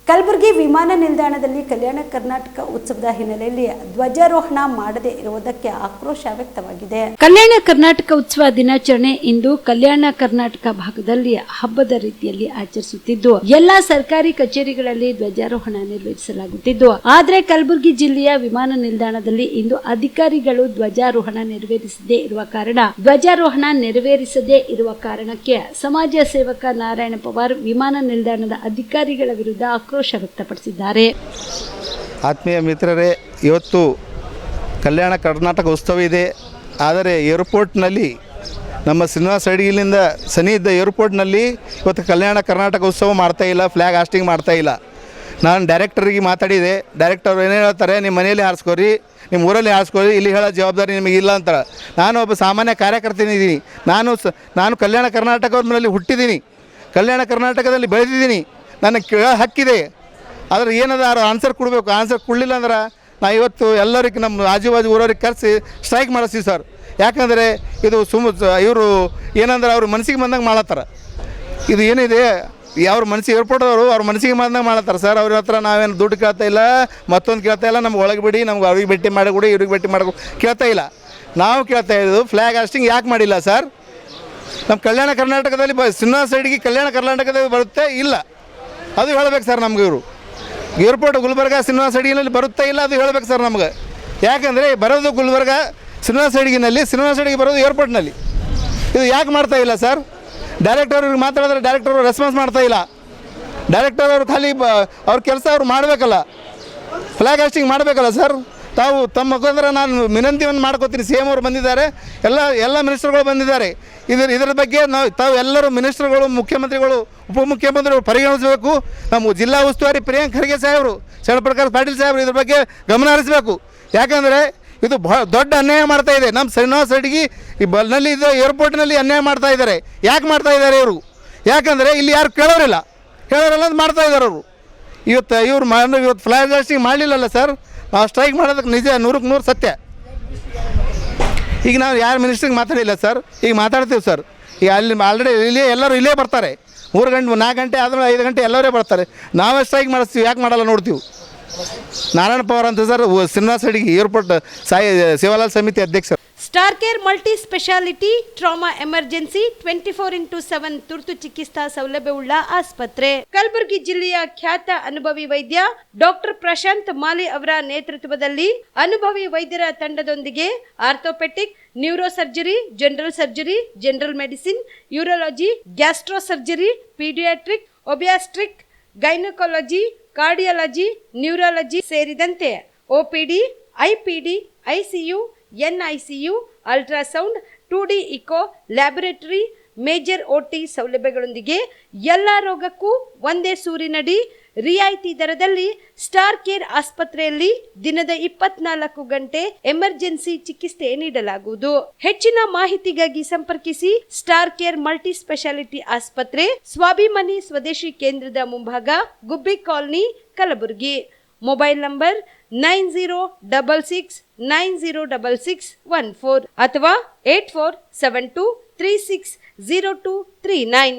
ಕಲಬುರಗಿ ವಿಮಾನ ನಿಲ್ದಾಣದಲ್ಲಿ ಕಲ್ಯಾಣ ಕರ್ನಾಟಕ ಉತ್ಸವದ ಹಿನ್ನೆಲೆಯಲ್ಲಿ ಧ್ವಜಾರೋಹಣ ಮಾಡದೇ ಇರುವುದಕ್ಕೆ ಆಕ್ರೋಶ ವ್ಯಕ್ತವಾಗಿದೆ. ಕಲ್ಯಾಣ ಕರ್ನಾಟಕ ಉತ್ಸವ ದಿನಾಚರಣೆ ಇಂದು ಕಲ್ಯಾಣ ಕರ್ನಾಟಕ ಭಾಗದಲ್ಲಿ ಹಬ್ಬದ ರೀತಿಯಲ್ಲಿ ಆಚರಿಸುತ್ತಿದ್ದು ಎಲ್ಲಾ ಸರ್ಕಾರಿ ಕಚೇರಿಗಳಲ್ಲಿ ಧ್ವಜಾರೋಹಣ ನೆರವೇರಿಸಲಾಗುತ್ತಿದ್ದು, ಆದರೆ ಕಲಬುರಗಿ ಜಿಲ್ಲೆಯ ವಿಮಾನ ನಿಲ್ದಾಣದಲ್ಲಿ ಇಂದು ಅಧಿಕಾರಿಗಳು ಧ್ವಜಾರೋಹಣ ನೆರವೇರಿಸದೇ ಇರುವ ಕಾರಣಕ್ಕೆ ಸಮಾಜ ಸೇವಕ ನಾರಾಯಣ ಪವಾರ್ ವಿಮಾನ ನಿಲ್ದಾಣದ ಅಧಿಕಾರಿಗಳ ವಿರುದ್ಧ ಆಕ್ರೋಶ ವ್ಯಕ್ತಪಡಿಸಿದ್ದಾರೆ. ಆತ್ಮೀಯ ಮಿತ್ರರೇ, ಇವತ್ತು ಕಲ್ಯಾಣ ಕರ್ನಾಟಕ ಉತ್ಸವ ಇದೆ. ಆದರೆ ಏರ್ಪೋರ್ಟ್ನಲ್ಲಿ ನಮ್ಮ ಶ್ರೀನಿವಾಸ ಅಡಿಗಿಲಿಂದ ಸನಿ ಇದ್ದ ಏರ್ಪೋರ್ಟ್ನಲ್ಲಿ ಇವತ್ತು ಕಲ್ಯಾಣ ಕರ್ನಾಟಕ ಉತ್ಸವ ಮಾಡ್ತಾಯಿಲ್ಲ, ಫ್ಲ್ಯಾಗ್ ಹಾಸ್ಟಿಂಗ್ ಮಾಡ್ತಾಯಿಲ್ಲ. ನಾನು ಡೈರೆಕ್ಟರಿಗೆ ಮಾತಾಡಿದೆ. ಡೈರೆಕ್ಟರ್ ಏನೇ ಹೇಳ್ತಾರೆ, ನಿಮ್ಮ ಮನೆಯಲ್ಲಿ ಹಾರಿಸ್ಕೋರಿ, ನಿಮ್ಮ ಊರಲ್ಲಿ ಹಾರಿಸ್ಕೋರಿ, ಇಲ್ಲಿ ಹೇಳೋ ಜವಾಬ್ದಾರಿ ನಿಮಗಿಲ್ಲ ಅಂತಾರೆ. ನಾನು ಒಬ್ಬ ಸಾಮಾನ್ಯ ಕಾರ್ಯಕರ್ತನಿದ್ದೀನಿ. ನಾನು ಕಲ್ಯಾಣ ಕರ್ನಾಟಕದಲ್ಲಿ ಹುಟ್ಟಿದ್ದೀನಿ, ಕಲ್ಯಾಣ ಕರ್ನಾಟಕದಲ್ಲಿ ಬೆಳೆದಿದ್ದೀನಿ. ನನಗೆ ಕೇಳೋ ಹಕ್ಕಿದೆ. ಆದರೆ ಏನದ ಆನ್ಸರ್ ಕೊಡಬೇಕು. ಆನ್ಸರ್ ಕೊಡಲಿಲ್ಲ ಅಂದ್ರೆ ನಾ ಇವತ್ತು ಎಲ್ಲರಿಗೆ ನಮ್ಮ ಆಜುಬಾಜು ಊರವ್ರಿಗೆ ಕರೆಸಿ ಸ್ಟ್ರೈಕ್ ಮಾಡಿಸ್ತೀವಿ ಸರ್. ಯಾಕಂದರೆ ಇದು ಇವರು ಏನಂದ್ರೆ ಅವ್ರ ಮನಸ್ಸಿಗೆ ಬಂದಂಗೆ ಮಾಡತ್ತಾರ. ಇದು ಏನಿದೆ ಅವ್ರ ಮನಸ್ಸಿಗೆ ಏರ್ಪೋರ್ಟವರು ಅವ್ರ ಮನಸ್ಸಿಗೆ ಬಂದಂಗೆ ಮಾಡತ್ತಾರೆ ಸರ್. ಅವ್ರ ಹತ್ರ ನಾವೇನು ದುಡ್ಡು ಕೇಳ್ತಾ ಇಲ್ಲ, ಮತ್ತೊಂದು ಕೇಳ್ತಾ ಇಲ್ಲ. ನಮ್ಗೆ ಒಳಗೆ ಬಿಡಿ, ನಮ್ಗೆ ಅವ್ರಿಗೆ ಭೇಟಿ ಮಾಡಿಕೊಡಿ, ಇವ್ರಿಗೆ ಭೇಟಿ ಮಾಡಿಕೊಡಿ ಕೇಳ್ತಾ ಇಲ್ಲ. ನಾವು ಕೇಳ್ತಾ ಇರೋದು ಫ್ಲ್ಯಾಗ್ ಹಾಸ್ಟಿಂಗ್ ಯಾಕೆ ಮಾಡಿಲ್ಲ ಸರ್? ನಮ್ಮ ಕಲ್ಯಾಣ ಕರ್ನಾಟಕದಲ್ಲಿ ಶ್ರೀನಿವಾಸ ಸೈಡ್ಗೆ ಕಲ್ಯಾಣ ಕರ್ನಾಟಕದಲ್ಲಿ ಬರುತ್ತೆ ಇಲ್ಲ, ಅದು ಹೇಳ್ಬೇಕು ಸರ್ ನಮ್ಗೆ. ಇವರು ಏರ್ಪೋರ್ಟ್ ಗುಲ್ಬರ್ಗ ಶ್ರೀನಿವಾಸ ಅಡಿಗಿನಲ್ಲಿ ಬರುತ್ತಾ ಇಲ್ಲ, ಅದು ಹೇಳ್ಬೇಕು ಸರ್ ನಮ್ಗೆ. ಯಾಕಂದರೆ ಬರೋದು ಗುಲ್ಬರ್ಗ ಶ್ರೀನಿವಾಸ ಅಡಿಗಿನಲ್ಲಿ, ಶ್ರೀನಿವಾಸ ಅಡಿಗೆ ಬರೋದು ಏರ್ಪೋರ್ಟ್ನಲ್ಲಿ. ಇದು ಯಾಕೆ ಮಾಡ್ತಾ ಇಲ್ಲ ಸರ್? ಡೈರೆಕ್ಟರ್ ಅವ್ರಿಗೆ ಮಾತಾಡಿದ್ರೆ ಡೈರೆಕ್ಟರ್ ಅವರು ರೆಸ್ಪಾನ್ಸ್ ಮಾಡ್ತಾ ಇಲ್ಲ. ಡೈರೆಕ್ಟರ್ ಅವರು ಖಾಲಿ ಅವ್ರ ಕೆಲಸ ಅವ್ರು ಮಾಡಬೇಕಲ್ಲ, ಫ್ಲ್ಯಾಗ್ ಹಾಸ್ಟಿಂಗ್ ಮಾಡಬೇಕಲ್ಲ ಸರ್. ತಾವು ತಮ್ಮ ಮುಖಾಂತರ ನಾನು ವಿನಂತಿಯನ್ನು ಮಾಡ್ಕೋತೀನಿ. ಸಿ ಎಮ್ ಅವರು ಬಂದಿದ್ದಾರೆ, ಎಲ್ಲ ಮಿನಿಸ್ಟರ್ಗಳು ಬಂದಿದ್ದಾರೆ. ಇದರ ಬಗ್ಗೆ ತಾವು ಎಲ್ಲರೂ ಮಿನಿಸ್ಟರ್ಗಳು, ಮುಖ್ಯಮಂತ್ರಿಗಳು, ಉಪಮುಖ್ಯಮಂತ್ರಿಗಳು ಪರಿಗಣಿಸಬೇಕು. ನಮ್ಮ ಜಿಲ್ಲಾ ಉಸ್ತುವಾರಿ ಪ್ರಿಯಾಂಕ್ ಖರ್ಗೆ ಸಾಹೇಬರು, ಶರಣಪ್ರಕಾಶ್ ಪಾಟೀಲ್ ಸಾಹೇಬರು ಇದ್ರ ಬಗ್ಗೆ ಗಮನ ಹರಿಸಬೇಕು. ಯಾಕಂದರೆ ಇದು ದೊಡ್ಡ ಅನ್ಯಾಯ ಮಾಡ್ತಾ ಇದೆ. ನಮ್ಮ ಶ್ರೀನಿವಾಸ ಅಡಿಗಿ ನಲ್ಲಿ ಇದು ಏರ್ಪೋರ್ಟ್ನಲ್ಲಿ ಅನ್ಯಾಯ ಮಾಡ್ತಾ ಇದ್ದಾರೆ. ಯಾಕೆ ಮಾಡ್ತಾ ಇದ್ದಾರೆ ಇವರು? ಯಾಕಂದರೆ ಇಲ್ಲಿ ಯಾರು ಕೇಳೋರಿಲ್ಲ ಅಂತ ಮಾಡ್ತಾ ಇದ್ದಾರೆ ಅವರು. ಇವತ್ತು ಫ್ಲ್ಯಾಗ್ ಹಾಸ್ಟಿಂಗ್ ಮಾಡಲಿಲ್ಲಲ್ಲ ಸರ್. ನಾವು ಸ್ಟ್ರೈಕ್ ಮಾಡೋದಕ್ಕೆ ನಿಜ 100ಕ್ಕೆ 100 ಸತ್ಯ. ಈಗ ನಾವು ಯಾರು ಮಿನಿಸ್ಟ್ರಿಗೆ ಮಾತಾಡಿಲ್ಲ ಸರ್, ಈಗ ಮಾತಾಡ್ತೀವಿ ಸರ್. ಈಗ ಅಲ್ಲಿ ಆಲ್ರೆಡಿ ಎಲ್ಲರೂ ಇಲ್ಲೇ ಬರ್ತಾರೆ. 3 ಗಂಟೆ 4 ಗಂಟೆ ಆದಮೇಲೆ 5 ಗಂಟೆ ಎಲ್ಲರೇ ಬರ್ತಾರೆ. ನಾವೇ ಸ್ಟ್ರೈಕ್ ಮಾಡಿಸ್ತೀವಿ, ಯಾಕೆ ಮಾಡಲ್ಲ ನೋಡ್ತೀವಿ. ನಾರಾಯಣ ಪವಾರ್ ಅಂತ ಸರ್, ಶ್ರೀನಿವಾಸ ಅಡಿಗಿ ಏರ್ಪೋರ್ಟ್ ಸೇವಾಲಾಲ್ ಸಮಿತಿ ಅಧ್ಯಕ್ಷ. Star care multi speciality trauma emergency 24x7 ತುರ್ತು ಚಿಕಿತ್ಸಾ ಸೌಲಭ್ಯವುಳ್ಳ ಆಸ್ಪತ್ರೆ. ಕಲಬುರಗಿ ಜಿಲ್ಲೆಯ ಖ್ಯಾತ ಅನುಭವಿ ವೈದ್ಯ ಡಾಕ್ಟರ್ ಪ್ರಶಾಂತ್ ಮಾಲಿ ಅವರ ನೇತೃತ್ವದಲ್ಲಿ ಅನುಭವಿ ವೈದ್ಯರ ತಂಡದೊಂದಿಗೆ orthopaedic, neuro surgery, general medicine, urology, gastro surgery, paediatric, obstetric, gynaecology, cardiology, neurology ಸೇರಿದಂತೆ OPD, IPD, ICU, NICU, ultrasound, 2D echo, laboratory, major OT ಸೌಲಭ್ಯಗಳೊಂದಿಗೆ ಎಲ್ಲ ರೋಗಕ್ಕೂ ಒಂದೇ ಸೂರಿನಡಿ ರಿಯಾಯಿತಿ ದರದಲ್ಲಿ ಸ್ಟಾರ್ ಕೇರ್ ಆಸ್ಪತ್ರೆಯಲ್ಲಿ ದಿನದ 24 ಗಂಟೆ ಎಮರ್ಜೆನ್ಸಿ ಚಿಕಿತ್ಸೆ ನೀಡಲಾಗುವುದು. ಹೆಚ್ಚಿನ ಮಾಹಿತಿಗಾಗಿ ಸಂಪರ್ಕಿಸಿ ಸ್ಟಾರ್ ಕೇರ್ ಮಲ್ಟಿ ಸ್ಪೆಷಾಲಿಟಿ ಆಸ್ಪತ್ರೆ, ಸ್ವಾಭಿಮಾನಿ ಸ್ವದೇಶಿ ಕೇಂದ್ರದ ಮುಂಭಾಗ, ಗುಬ್ಬಿ ಕಾಲನಿ, ಕಲಬುರಗಿ. ಮೊಬೈಲ್ ನಂಬರ್ 9066906614 ಅಥವಾ 8472360239.